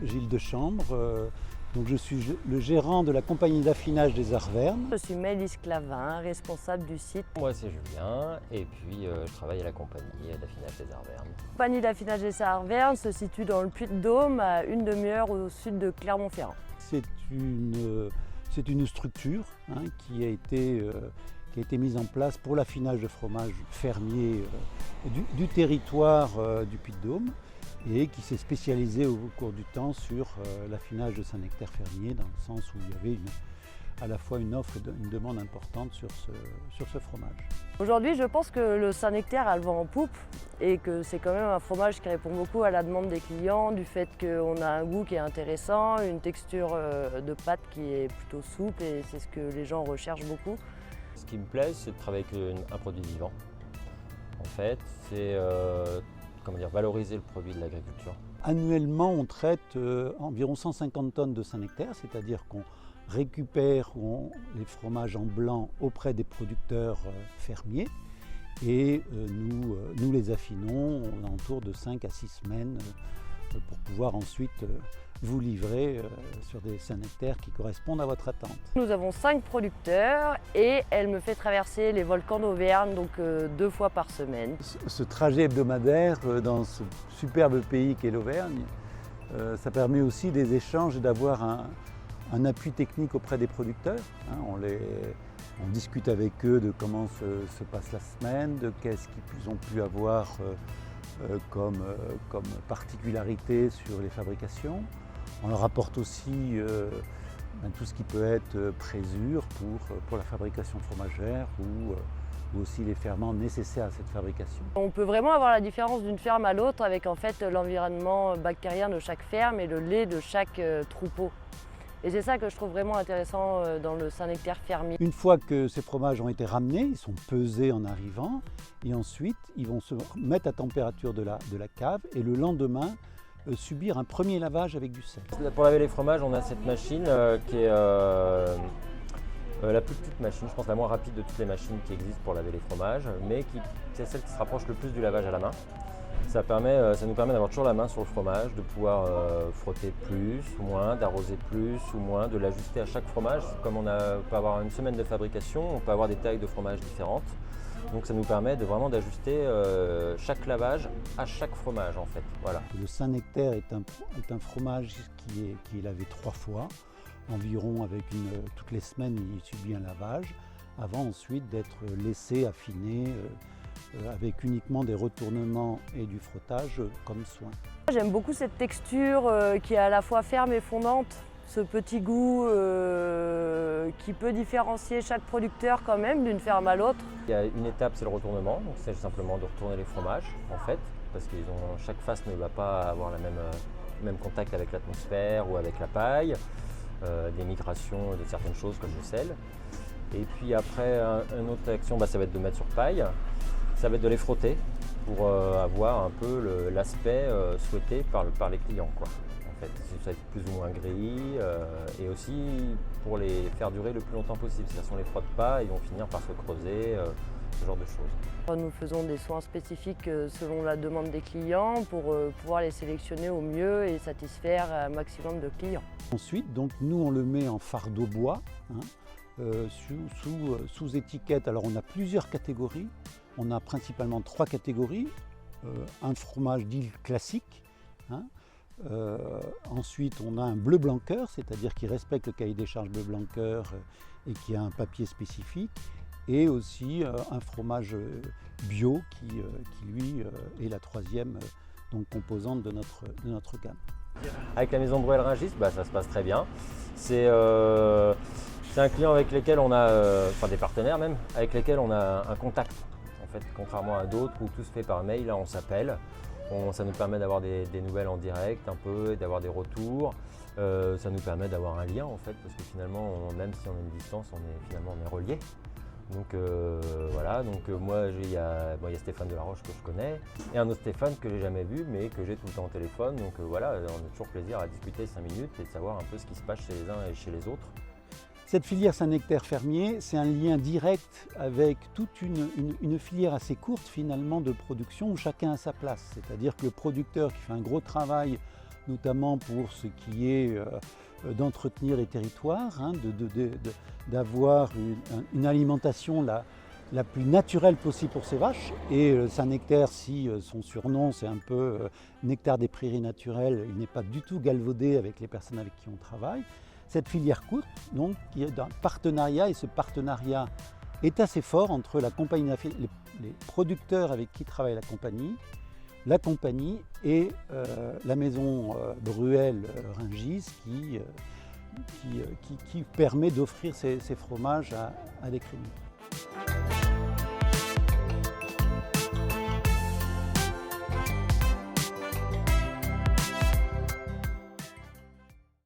Gilles Dechambre. Donc je suis le gérant de la compagnie d'affinage des Arvernes. Je suis Maëlys Clavin, responsable du site. Moi c'est Julien et puis je travaille à la compagnie d'affinage des Arvernes. La compagnie d'affinage des Arvernes se situe dans le Puy-de-Dôme, à une demi-heure au sud de Clermont-Ferrand. C'est une structure qui a été mise en place pour l'affinage de fromages fermiers du territoire du Puy-de-Dôme et qui s'est spécialisée au cours du temps sur l'affinage de Saint-Nectaire fermier, dans le sens où il y avait à la fois une offre et une demande importante sur ce fromage. Aujourd'hui, je pense que le Saint-Nectaire a le vent en poupe et que c'est quand même un fromage qui répond beaucoup à la demande des clients, du fait qu'on a un goût qui est intéressant, une texture de pâte qui est plutôt souple et c'est ce que les gens recherchent beaucoup. Ce qui me plaît, c'est de travailler avec un produit vivant. En fait, c'est valoriser le produit de l'agriculture. Annuellement, on traite environ 150 tonnes de Saint-Nectaire, c'est-à-dire qu'on récupère les fromages en blanc auprès des producteurs fermiers et nous les affinons autour de 5 à 6 semaines pour pouvoir ensuite vous livrer sur des Saint-Nectaire qui correspondent à votre attente. Nous avons 5 producteurs et elle me fait traverser les volcans d'Auvergne, donc 2 fois par semaine. Ce trajet hebdomadaire dans ce superbe pays qu'est l'Auvergne, ça permet aussi des échanges et d'avoir un appui technique auprès des producteurs. On discute avec eux de comment se passe la semaine, de qu'est-ce qu'ils ont pu avoir comme particularité sur les fabrications. On leur apporte aussi tout ce qui peut être présure pour la fabrication fromagère ou aussi les ferments nécessaires à cette fabrication. On peut vraiment avoir la différence d'une ferme à l'autre avec en fait l'environnement bactérien de chaque ferme et le lait de chaque troupeau. Et c'est ça que je trouve vraiment intéressant dans le Saint-Nectaire fermier. Une fois que ces fromages ont été ramenés, ils sont pesés en arrivant et ensuite ils vont se mettre à température de la cave et le lendemain subir un premier lavage avec du sel. Pour laver les fromages, on a cette machine qui est la plus petite machine, je pense la moins rapide de toutes les machines qui existent pour laver les fromages, mais c'est celle qui se rapproche le plus du lavage à la main. Ça nous permet d'avoir toujours la main sur le fromage, de pouvoir frotter plus ou moins, d'arroser plus ou moins, de l'ajuster à chaque fromage. Comme on peut avoir une semaine de fabrication, on peut avoir des tailles de fromage différentes. Donc ça nous permet vraiment d'ajuster chaque lavage à chaque fromage en fait. Voilà. Le Saint-Nectaire est un fromage qui est lavé 3 fois, environ toutes les semaines il subit un lavage, avant ensuite d'être laissé affiner avec uniquement des retournements et du frottage comme soin. J'aime beaucoup cette texture qui est à la fois ferme et fondante, ce petit goût qui peut différencier chaque producteur quand même d'une ferme à l'autre. Il y a une étape, c'est le retournement, donc c'est simplement de retourner les fromages en fait, parce que chaque face ne va pas avoir le même contact avec l'atmosphère ou avec la paille, des migrations de certaines choses comme le sel. Et puis après, une autre action, ça va être de mettre sur paille. Ça va être de les frotter pour avoir un peu l'aspect souhaité par les clients, quoi. En fait, ça va être plus ou moins gris et aussi pour les faire durer le plus longtemps possible. C'est-à-dire si on ne les frotte pas, ils vont finir par se creuser, ce genre de choses. Nous faisons des soins spécifiques selon la demande des clients pour pouvoir les sélectionner au mieux et satisfaire un maximum de clients. Ensuite, donc, nous on le met en fardeau bois, sous étiquette. Alors on a plusieurs catégories. On a principalement 3 catégories. Un fromage dit classique. Ensuite, on a un bleu blanc cœur, c'est-à-dire qui respecte le cahier des charges bleu blanc cœur et qui a un papier spécifique. Et aussi un fromage bio qui lui, est la 3e composante de notre gamme. Avec la maison Bruel Rungis, ça se passe très bien. C'est un client avec lequel on a, des partenaires même, avec lesquels on a un contact. En fait, contrairement à d'autres où tout se fait par mail, là on s'appelle. Ça nous permet d'avoir des nouvelles en direct un peu, et d'avoir des retours. Ça nous permet d'avoir un lien en fait, parce que finalement, même si on a une distance, on est reliés. Donc voilà, moi il y a Stéphane Delaroche que je connais et un autre Stéphane que j'ai jamais vu mais que j'ai tout le temps au téléphone. Donc voilà, on a toujours plaisir à discuter 5 minutes et de savoir un peu ce qui se passe chez les uns et chez les autres. Cette filière Saint-Nectaire fermier, c'est un lien direct avec toute une filière assez courte finalement de production où chacun a sa place. C'est-à-dire que le producteur qui fait un gros travail notamment pour ce qui est d'entretenir les territoires, hein, d'avoir une alimentation la plus naturelle possible pour ces vaches. Et Saint-Nectaire, si son surnom c'est un peu nectar des prairies naturelles, il n'est pas du tout galvaudé avec les personnes avec qui on travaille. Cette filière courte, donc, qui est d'un partenariat, et ce partenariat est assez fort entre la compagnie, les producteurs avec qui travaille la compagnie et la maison Bruel Rungis qui permet d'offrir ces fromages à des crémiers.